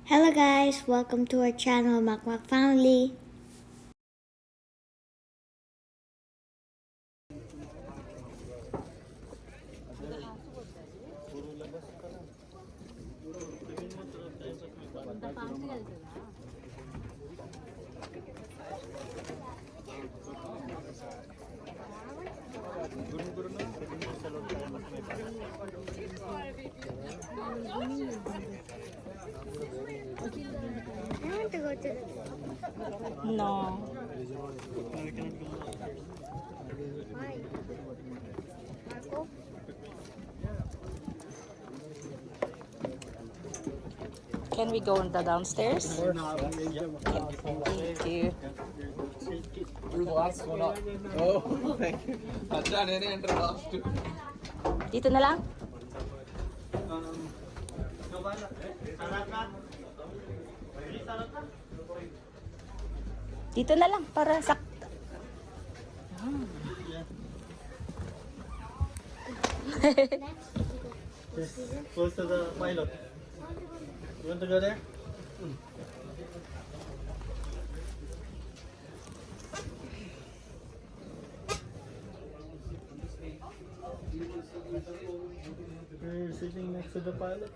Hello guys, welcome to our channel Makmak Family. I want to go to the... No. Why? Marco? Can we go in the downstairs? Thank you. You're the last one up. Oh, thank you. Acha, nene enter last. Dito na lang? Dito na lang para sakto. Close to the pilot. You want to go there? You're sitting next to the pilot.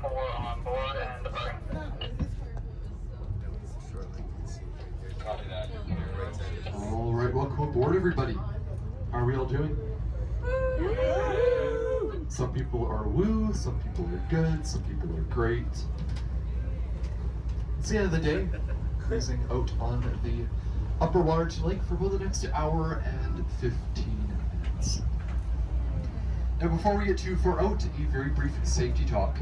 On board and All right, welcome aboard, everybody. How are we all doing? Some people are woo, some people are good, some people are great. It's the end of the day, cruising out on the Upper Waterton Lake for about the next hour and 15 minutes. Now, before we get too far out, a very brief safety talk.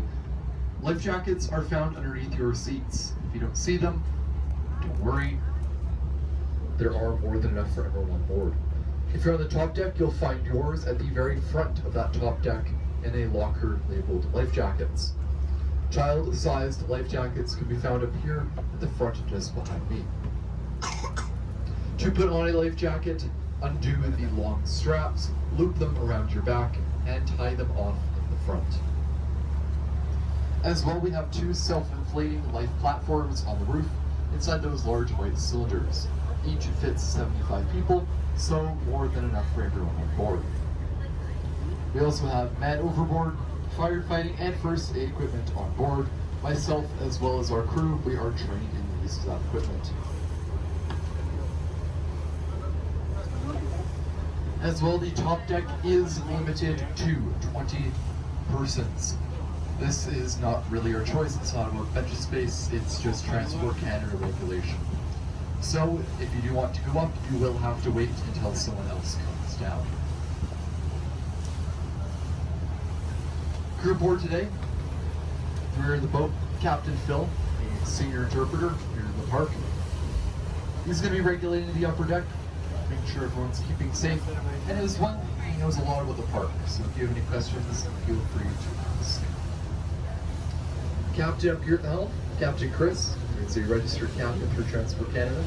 Life jackets are found underneath your seats. If you don't see them, don't worry. There are more than enough for everyone on board. If you're on the top deck, you'll find yours at the very front of that top deck in a locker labeled life jackets. Child-sized life jackets can be found up here at the front just behind me. To put on a life jacket, undo the long straps, loop them around your back, and tie them off in the front. As well, we have two self-inflating life platforms on the roof inside those large white cylinders. Each fits 75 people, so more than enough for everyone on board. We also have man overboard, firefighting, and first aid equipment on board. Myself, as well as our crew, we are trained in the use of that equipment. As well, the top deck is limited to 20 persons. This is not really our choice, it's not about bench space, it's just Transport Canada regulation. So, if you do want to go up, you will have to wait until someone else comes down. Crew aboard today, we're in the boat, Captain Phil, a senior interpreter here in the park. He's going to be regulating the upper deck, making sure everyone's keeping safe, and as one, he knows a lot about the park, so if you have any questions, feel free to ask. Captain up here at the helm, Captain Chris, he's a registered captain for Transport Canada.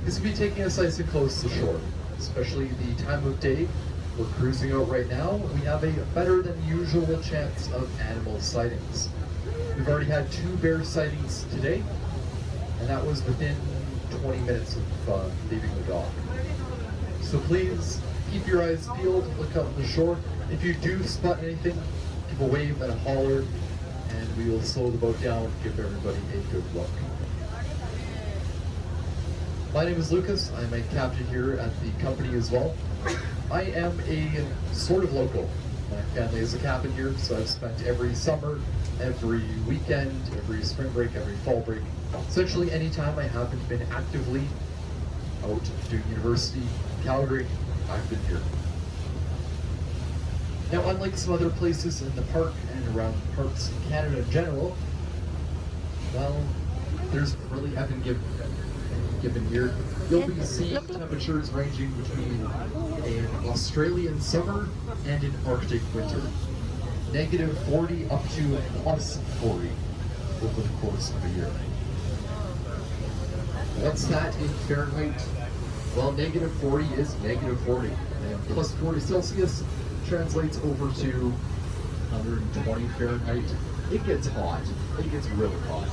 He's going to be taking us nice and close to shore, especially the time of day. We're cruising out right now. We have a better than usual chance of animal sightings. We've already had 2 bear sightings today, and that was within 20 minutes of leaving the dock. So please keep your eyes peeled, look out on the shore. If you do spot anything, give a wave and a holler, and we will slow the boat down and give everybody a good look. My name is Lucas. I'm a captain here at the company as well. I am a sort of local. My family is a cabin here, so I've spent every summer, every weekend, every spring break, every fall break. Essentially any time I haven't been actively out doing university in Calgary, I've been here. Now, unlike some other places in the park and around parks in Canada in general, well, there's really haven't given here. You'll be seeing temperatures ranging between an Australian summer and an Arctic winter. -40 up to +40 over the course of a year. What's that in Fahrenheit? Well, negative 40 is negative 40, and plus 40 Celsius translates over to 120 Fahrenheit. It gets hot. It gets really hot.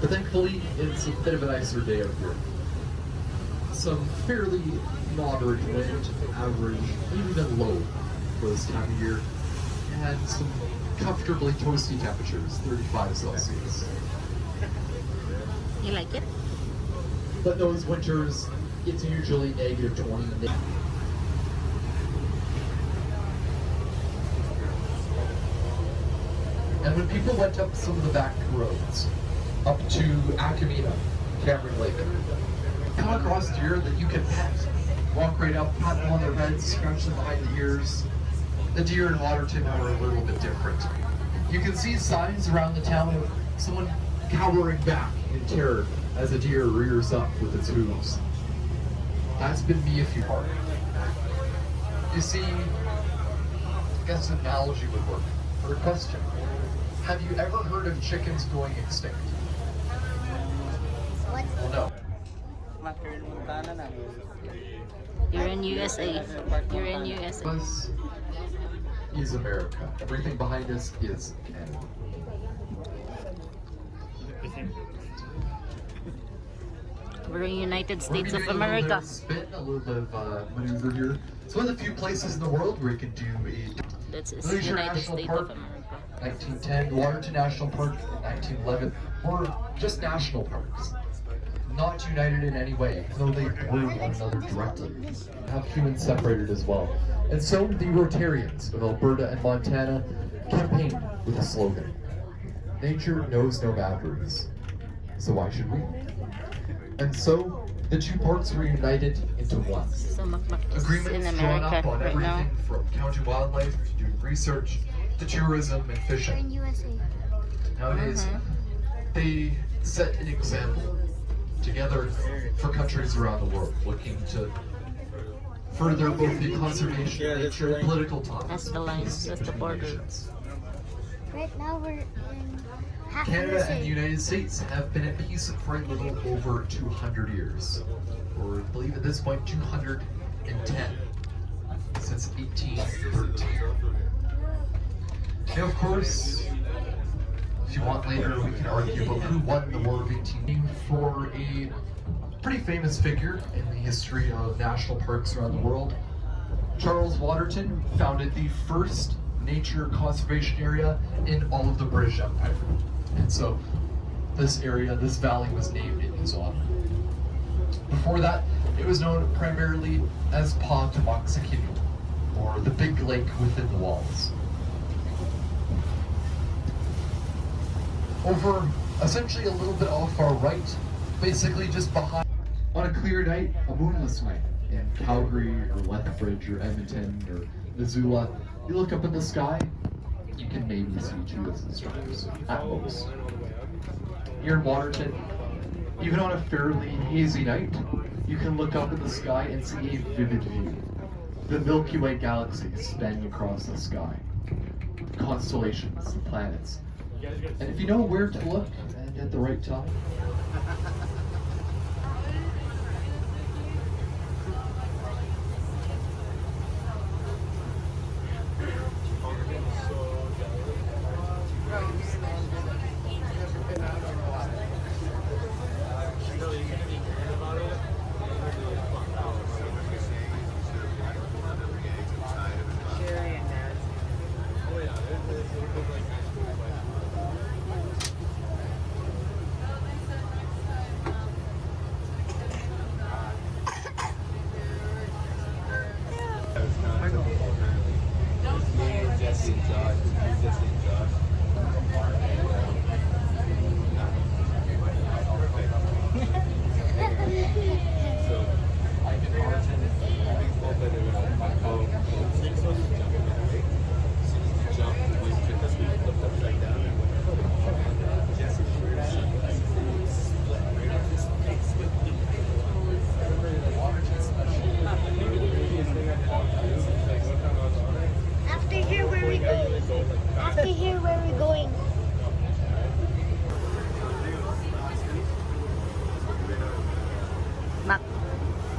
But thankfully, it's a bit of a nicer day out here. Some fairly moderate wind, average, even low for this time of year, and some comfortably toasty temperatures, 35 Celsius. You like it? But those winters, it's usually negative 20. And when people went up some of the back roads, up to Akamina, Cameron Lake, come across deer that you can pet. Walk right up, pat them on their heads, scratch them behind the ears. The deer in Waterton are a little bit different. You can see signs around the town of someone cowering back in terror as a deer rears up with its hooves. That's been me a few times. You see, I guess an analogy would work. For a question, have you ever heard of chickens going extinct? What? Well, no. You're in USA. You're in USA. Us is America. Everything behind us is Canada. We're in United We're States gonna of do a little bit America. of spin, a little bit of maneuver here. It's one of the few places in the world where you can do a That's Glacier United National States Park, of America. 1910, Waterton National Park, 1911, or just national parks. Not united in any way, though they were one another directly. Have humans separated as well. And so the Rotarians of Alberta and Montana campaigned with a slogan: nature knows no boundaries, so why should we? And so the two parks were united into one. So Makmak is in Agreements drawn up America on right now. everything from county wildlife to doing research to tourism and We're in fishing. USA. Nowadays, they set an example together for countries around the world looking to further both the conservation of nature and political ties. That's the lines, that's the between border. nations. Right now we're in half Canada USA. and the United States have been at peace for a little over 200 years, or I believe at this point 210, since 1813. And of course, if you want later, we can argue about who won the War of 18 for a pretty famous figure in the history of national parks around the world. Charles Waterton founded the first nature conservation area in all of the British Empire. And so this area, this valley was named in his honor. Before that, it was known primarily as Pawtuxekino, or the big lake within the walls. Over essentially a little bit off our right, basically just behind. On a clear night, a moonless night in Calgary or Lethbridge or Edmonton or Missoula, you look up in the sky, you can maybe see 2 of the stars at most. Here in Waterton, even on a fairly hazy night, you can look up in the sky and see a vivid view. The Milky Way galaxy spanning across the sky, the constellations, the planets. And if you know where to look and at the right time,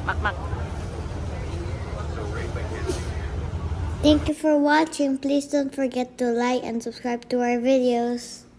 Makmak. Thank you for watching. Please don't forget to like and subscribe to our videos.